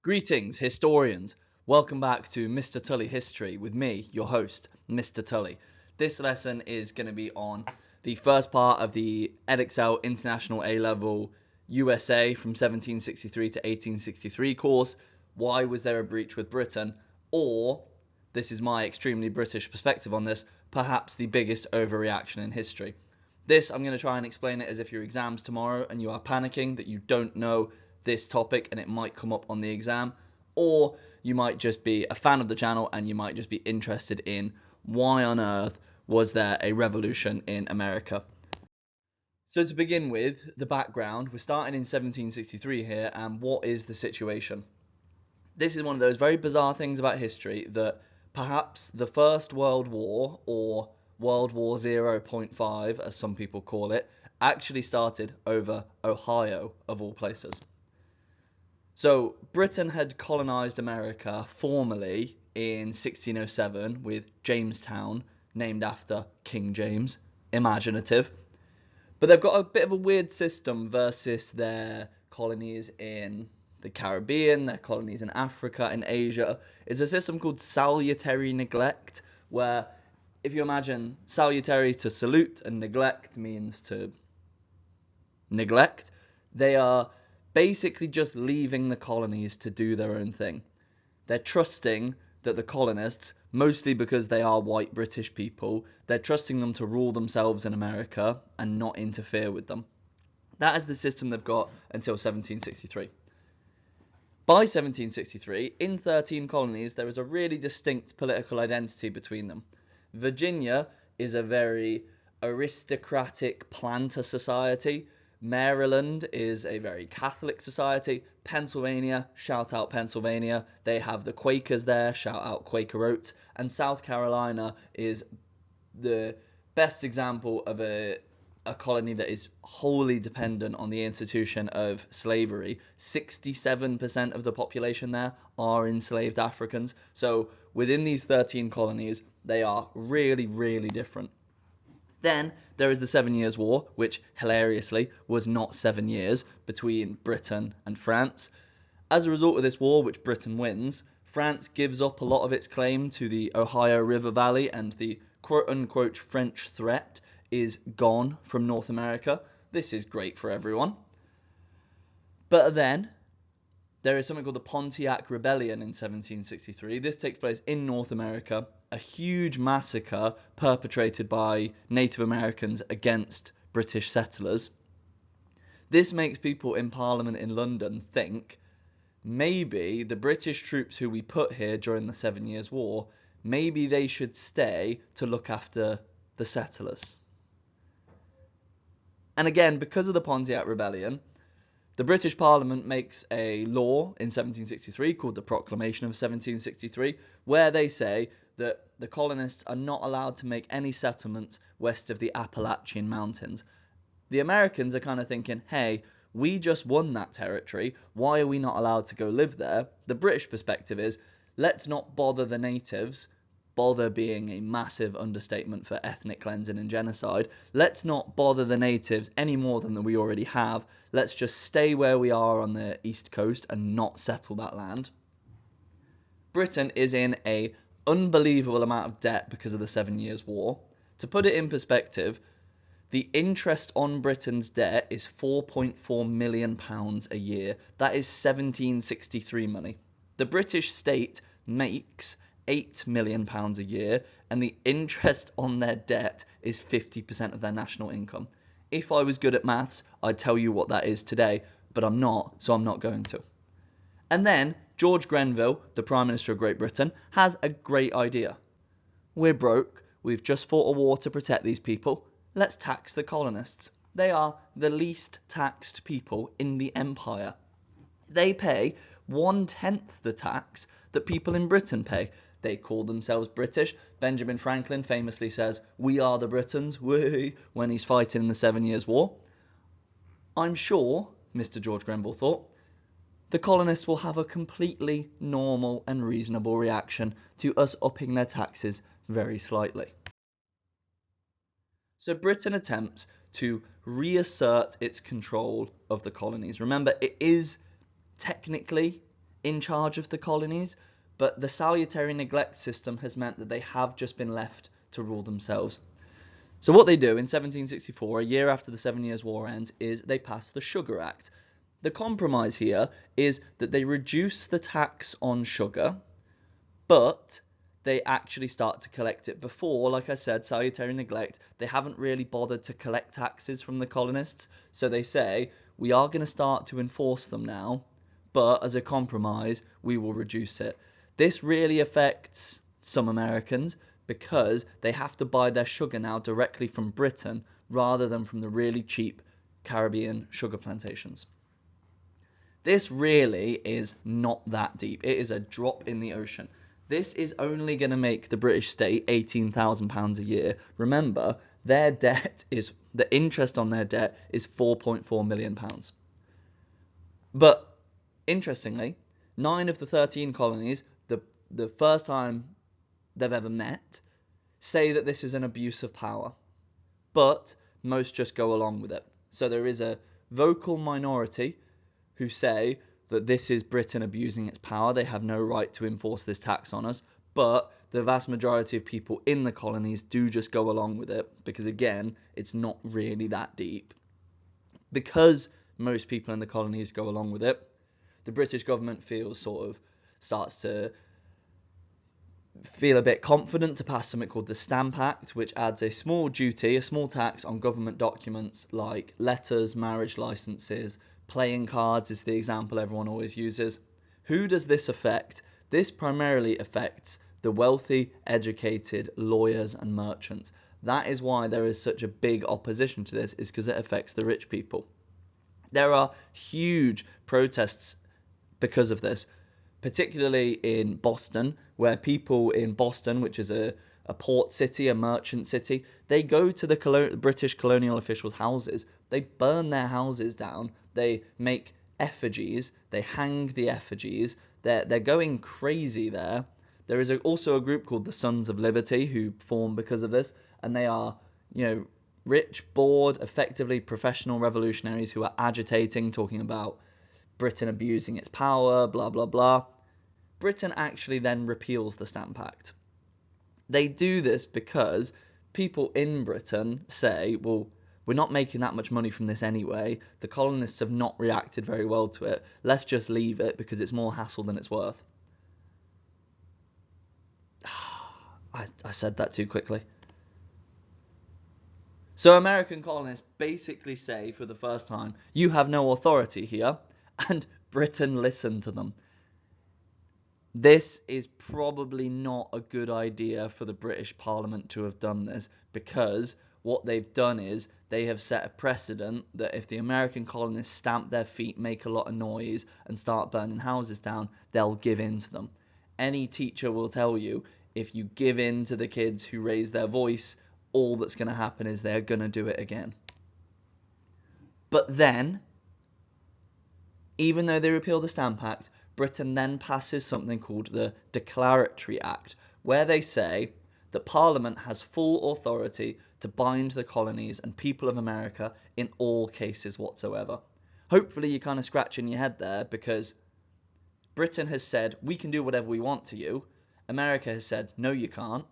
Greetings, historians. Welcome back to Mr. Tully History with me, your host, Mr. Tully. This lesson is going to be on the first part of the Edexcel International A-Level USA from 1763 to 1863 course. Why was there a breach with Britain? Or, this is my extremely British perspective on this, perhaps the biggest overreaction in history. This, I'm going to try and explain it as if your exam's tomorrow and you are panicking that you don't know this topic and it might come up on the exam, or you might just be a fan of the channel and you might just be interested in why on earth was there a revolution in America. So to begin with, the background, we're starting in 1763 here, and what is the situation? This is one of those very bizarre things about history that perhaps the First World War, or World War 0.5 as some people call it, actually started over Ohio of all places. So Britain had colonized America formally in 1607 with Jamestown, named after King James. Imaginative. But they've got a bit of a weird system versus their colonies in the Caribbean, their colonies in Africa, in Asia. It's a system called salutary neglect, where if you imagine salutary to salute and neglect means to neglect, they are basically just leaving the colonies to do their own thing. They're trusting that the colonists, mostly because they are white British people, they're trusting them to rule themselves in America and not interfere with them. That is the system they've got until 1763. By 1763, in 13 colonies, there is a really distinct political identity between them. Virginia is a very aristocratic planter society. Maryland is a very Catholic society. Pennsylvania, shout out Pennsylvania, they have the Quakers there, shout out Quaker Oats. And South Carolina is the best example of a colony that is wholly dependent on the institution of slavery. 67% of the population there are enslaved Africans. So within these 13 colonies, they are really, really different. Then there is the 7 Years' War, which hilariously was not 7 years, between Britain and France. As a result of this war, which Britain wins, France gives up a lot of its claim to the Ohio River Valley, and the quote-unquote French threat is gone from North America. This is great for everyone. But then there is something called the Pontiac Rebellion in 1763. This takes place in North America, a huge massacre perpetrated by Native Americans against British settlers. This makes people in Parliament in London think maybe the British troops who we put here during the 7 Years' War, maybe they should stay to look after the settlers. And again, because of the Pontiac Rebellion, the British Parliament makes a law in 1763 called the Proclamation of 1763, where they say that the colonists are not allowed to make any settlements west of the Appalachian Mountains. The Americans are kind of thinking, hey, we just won that territory, why are we not allowed to go live there? The British perspective is, let's not bother the natives, bother being a massive understatement for ethnic cleansing and genocide. Let's not bother the natives any more than we already have. Let's just stay where we are on the East Coast and not settle that land. Britain is in an unbelievable amount of debt because of the 7 Years' War. To put it in perspective, the interest on Britain's debt is £4.4 million a year. That is 1763 money. The British state makes £8 million a year, and the interest on their debt is 50% of their national income. If I was good at maths, I'd tell you what that is today, but I'm not, so I'm not going to. And then George Grenville, the Prime Minister of Great Britain, has a great idea. We're broke, we've just fought a war to protect these people, let's tax the colonists. They are the least taxed people in the empire. They pay 1/10 the tax that people in Britain pay. They call themselves British. Benjamin Franklin famously says, "We are the Britons," when he's fighting in the 7 Years' War. I'm sure, Mr. George Grenville thought, the colonists will have a completely normal and reasonable reaction to us upping their taxes very slightly. So Britain attempts to reassert its control of the colonies. Remember, it is technically in charge of the colonies, but the salutary neglect system has meant that they have just been left to rule themselves. So what they do in 1764, a year after the 7 Years' War ends, is they pass the Sugar Act. The compromise here is that they reduce the tax on sugar, but they actually start to collect it. Before, like I said, salutary neglect, they haven't really bothered to collect taxes from the colonists. So they say, we are going to start to enforce them now, but as a compromise, we will reduce it. This really affects some Americans because they have to buy their sugar now directly from Britain rather than from the really cheap Caribbean sugar plantations. This really is not that deep. It is a drop in the ocean. This is only going to make the British state £18,000 a year. Remember, their debt is, the interest on their debt is £4.4 million. But interestingly, 9 of the 13 colonies, the first time they've ever met, say that this is an abuse of power. But most just go along with it. So there is a vocal minority who say that this is Britain abusing its power. They have no right to enforce this tax on us. But the vast majority of people in the colonies do just go along with it because, again, it's not really that deep. Because most people in the colonies go along with it, the British government starts to feel a bit confident to pass something called the Stamp Act, which adds a small duty, a small tax on government documents like letters, marriage licenses, playing cards is the example everyone always uses. Who does this affect? This primarily affects the wealthy, educated lawyers and merchants. That is why there is such a big opposition to this, is because it affects the rich people. There are huge protests because of this, particularly in Boston, where people in Boston, which is a port city, a merchant city, they go to the British colonial officials' houses, they burn their houses down, they make effigies, they hang the effigies, they're going crazy there. There is also a group called the Sons of Liberty who form because of this, and they are, rich, bored, effectively professional revolutionaries who are agitating, talking about Britain abusing its power, blah, blah, blah. Britain actually then repeals the Stamp Act. They do this because people in Britain say, well, we're not making that much money from this anyway. The colonists have not reacted very well to it. Let's just leave it because it's more hassle than it's worth. I said that too quickly. So American colonists basically say for the first time, you have no authority here, and Britain listened to them. This is probably not a good idea for the British Parliament to have done this, because what they've done is they have set a precedent that if the American colonists stamp their feet, make a lot of noise, and start burning houses down, they'll give in to them. Any teacher will tell you, if you give in to the kids who raise their voice, all that's going to happen is they're going to do it again. But then, even though they repeal the Stamp Act, Britain then passes something called the Declaratory Act, where they say that Parliament has full authority to bind the colonies and people of America in all cases whatsoever. Hopefully you're kind of scratching your head there, because Britain has said, we can do whatever we want to you. America has said, no, you can't.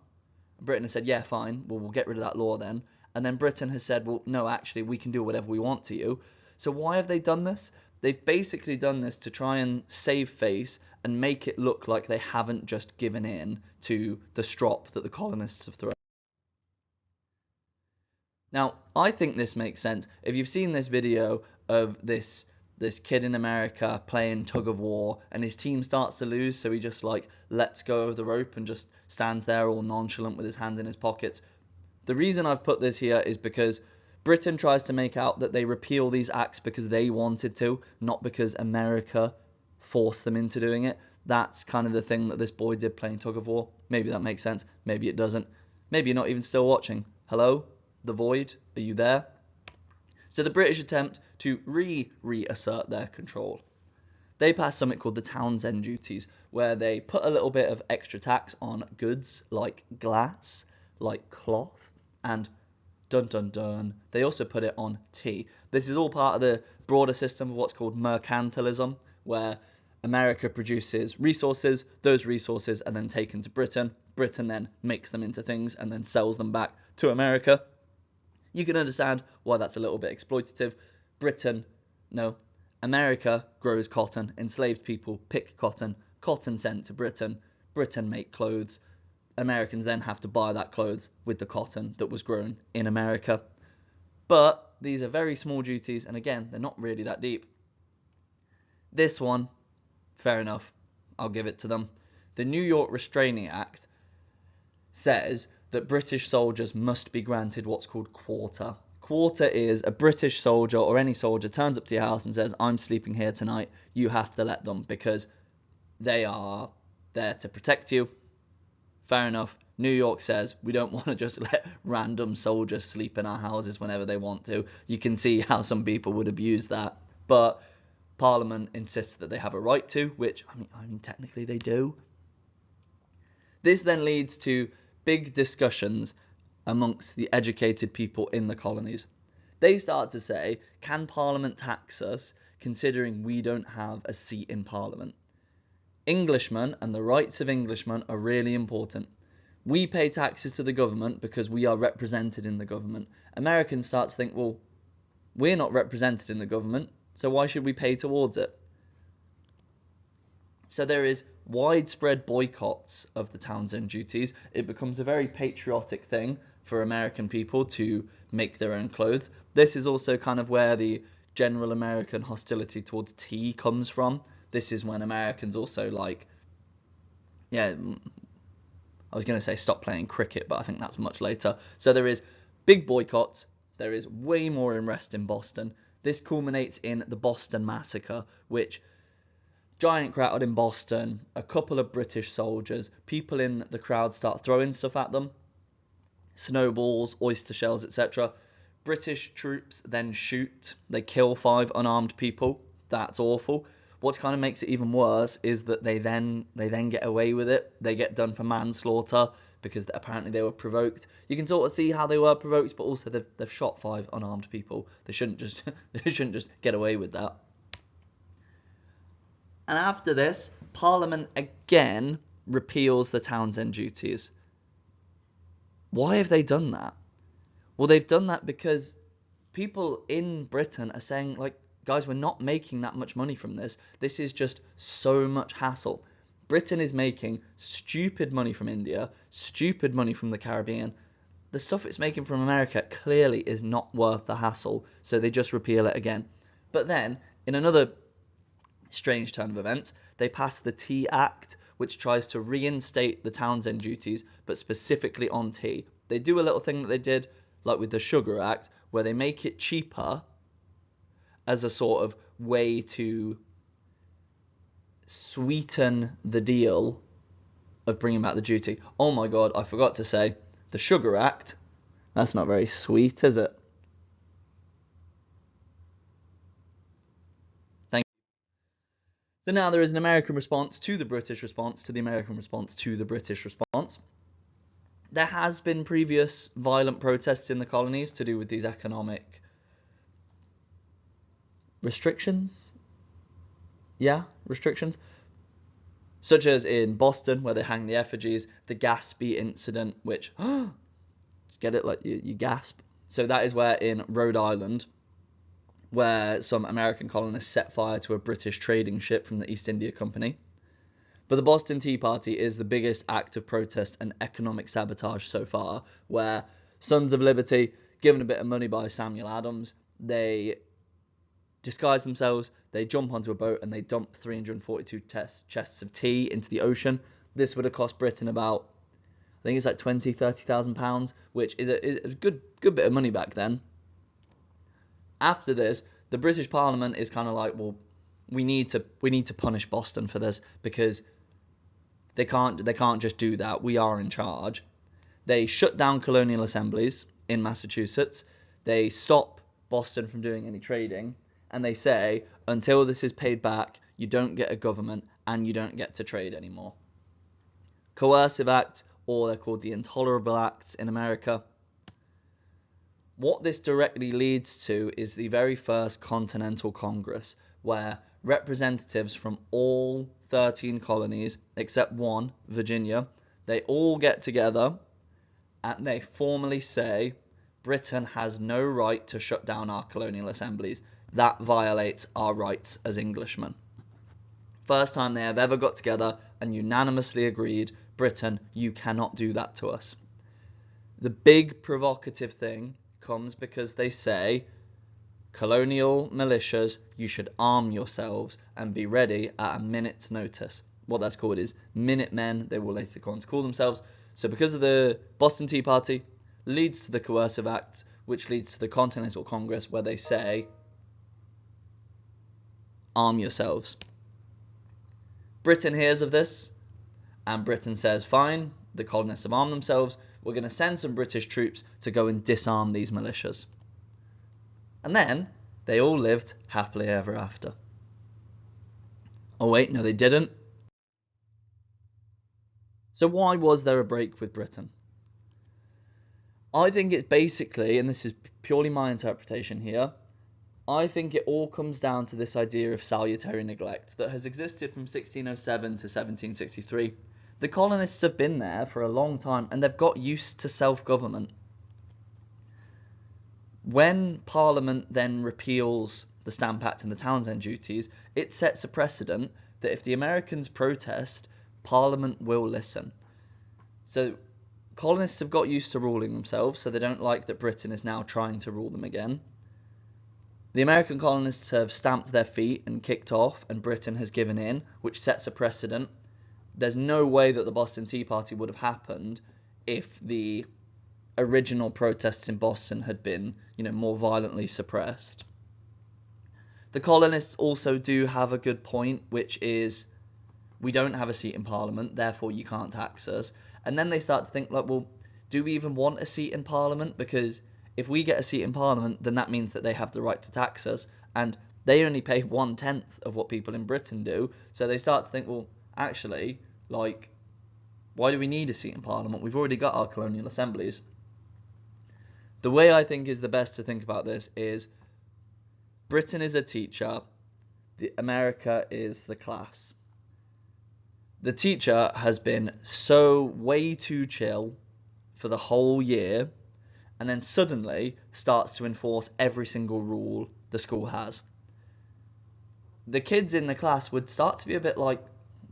Britain has said, yeah, fine, well, we'll get rid of that law then. And then Britain has said, well, no, actually, we can do whatever we want to you. So why have they done this? They've basically done this to try and save face and make it look like they haven't just given in to the strop that the colonists have thrown. Now, I think this makes sense. If you've seen this video of this kid in America playing tug of war, and his team starts to lose, so he just lets go of the rope and just stands there all nonchalant with his hands in his pockets. The reason I've put this here is because Britain tries to make out that they repeal these acts because they wanted to, not because America forced them into doing it. That's kind of the thing that this boy did playing tug of war. Maybe that makes sense. Maybe it doesn't. Maybe you're not even still watching. Hello? The Void? Are you there? So the British attempt to reassert their control. They pass something called the Townsend Duties, where they put a little bit of extra tax on goods like glass, like cloth, and dun dun dun, they also put it on tea. This is all part of the broader system of what's called mercantilism, where America produces resources, those resources are then taken to Britain, Britain then makes them into things and then sells them back to America. You can understand why that's a little bit exploitative. America grows cotton, enslaved people pick cotton, cotton sent to Britain, Britain make clothes, Americans then have to buy that clothes with the cotton that was grown in America. But these are very small duties, and again, they're not really that deep. This one, fair enough, I'll give it to them. The New York Restraining Act says that British soldiers must be granted what's called quarter. Quarter is a British soldier or any soldier turns up to your house and says, I'm sleeping here tonight, you have to let them because they are there to protect you. Fair enough. New York says we don't want to just let random soldiers sleep in our houses whenever they want to. You can see how some people would abuse that. But Parliament insists that they have a right to, which, I mean technically they do. This then leads to big discussions amongst the educated people in the colonies. They start to say, can Parliament tax us considering we don't have a seat in Parliament? Englishmen and the rights of Englishmen are really important. We pay taxes to the government because we are represented in the government. Americans start to think, well, we're not represented in the government, so why should we pay towards it? So there is widespread boycotts of the Townsend duties. It becomes a very patriotic thing for American people to make their own clothes. This is also kind of where the general American hostility towards tea comes from. This is when Americans also I was going to say stop playing cricket, but I think that's much later. So there is big boycotts. There is way more unrest in Boston. This culminates in the Boston Massacre, which giant crowd in Boston, a couple of British soldiers, people in the crowd start throwing stuff at them, snowballs, oyster shells, etc. British troops then shoot. They kill 5 unarmed people. That's awful. What kind of makes it even worse is that they then get away with it. They get done for manslaughter because apparently they were provoked. You can sort of see how they were provoked, but also they've shot 5 unarmed people. They shouldn't just get away with that. And after this, Parliament again repeals the Townsend duties. Why have they done that? Well, they've done that because people in Britain are saying, guys, we're not making that much money from this. This is just so much hassle. Britain is making stupid money from India, stupid money from the Caribbean. The stuff it's making from America clearly is not worth the hassle, so they just repeal it again. But then, in another strange turn of events, they pass the Tea Act, which tries to reinstate the Townsend duties, but specifically on tea. They do a little thing that they did, like with the Sugar Act, where they make it cheaper as a sort of way to sweeten the deal of bringing back the duty. Oh my god, I forgot to say, the Sugar Act, that's not very sweet, is it? Thank you. So now there is an American response to the British response to the American response to the British response. There has been previous violent protests in the colonies to do with these economic restrictions. Restrictions. Such as in Boston, where they hang the effigies, the Gaspee incident, which, get it, you gasp. So that is where in Rhode Island, where some American colonists set fire to a British trading ship from the East India Company. But the Boston Tea Party is the biggest act of protest and economic sabotage so far, where Sons of Liberty, given a bit of money by Samuel Adams, they disguise themselves, they jump onto a boat and they dump 342 chests of tea into the ocean. This would have cost Britain about, I think it's like £20,000-30,000, which is a good bit of money back then. After this, the British Parliament is kind of like, well, we need to punish Boston for this because they can't just do that. We are in charge. They shut down colonial assemblies in Massachusetts. They stop Boston from doing any trading. And they say, until this is paid back, you don't get a government and you don't get to trade anymore. Coercive Act, or they're called the Intolerable Acts in America. What this directly leads to is the very first Continental Congress, where representatives from all 13 colonies, except one, Virginia. They all get together and they formally say, Britain has no right to shut down our colonial assemblies. That violates our rights as Englishmen. First time they have ever got together and unanimously agreed, Britain, you cannot do that to us. The big provocative thing comes because they say, colonial militias, you should arm yourselves and be ready at a minute's notice. What that's called is Minutemen, they will later go on to call themselves. So because of the Boston Tea Party, leads to the Coercive Act, which leads to the Continental Congress, where they say, arm yourselves. Britain hears of this, and Britain says, fine, the colonists have armed themselves, we're going to send some British troops to go and disarm these militias. And then they all lived happily ever after. Oh wait, no they didn't. So why was there a break with Britain? I think it's basically, and this is purely my interpretation here, I think it all comes down to this idea of salutary neglect that has existed from 1607 to 1763. The colonists have been there for a long time and they've got used to self-government. When Parliament then repeals the Stamp Act and the Townshend duties, it sets a precedent that if the Americans protest, Parliament will listen. So colonists have got used to ruling themselves, so they don't like that Britain is now trying to rule them again. The American colonists have stamped their feet and kicked off, and Britain has given in, which sets a precedent. There's no way that the Boston Tea Party would have happened if the original protests in Boston had been, more violently suppressed. The colonists also do have a good point, which is, we don't have a seat in Parliament, therefore you can't tax us. And then they start to think, like, well, do we even want a seat in Parliament? Because if we get a seat in Parliament, then that means that they have the right to tax us, and they only pay 1/10 of what people in Britain do. So they start to think, well, actually, why do we need a seat in Parliament? We've already got our colonial assemblies. The way I think is the best to think about this is Britain is a teacher, America is the class. The teacher has been so way too chill for the whole year, and then suddenly starts to enforce every single rule the school has. The kids in the class would start to be a bit like,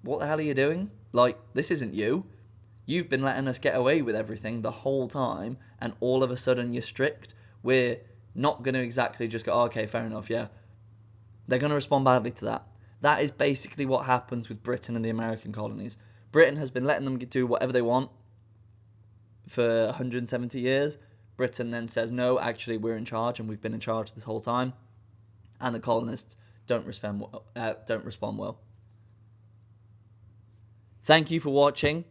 what the hell are you doing? This isn't you. You've been letting us get away with everything the whole time, and all of a sudden you're strict. We're not going to exactly just go, oh, okay, fair enough, yeah. They're going to respond badly to that. That is basically what happens with Britain and the American colonies. Britain has been letting them do whatever they want for 170 years. Britain then says, no, actually we're in charge and we've been in charge this whole time. And the colonists don't respond well. Thank you for watching.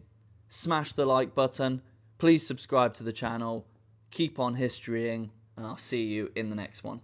Smash the like button. Please subscribe to the channel. Keep on historying, and I'll see you in the next one.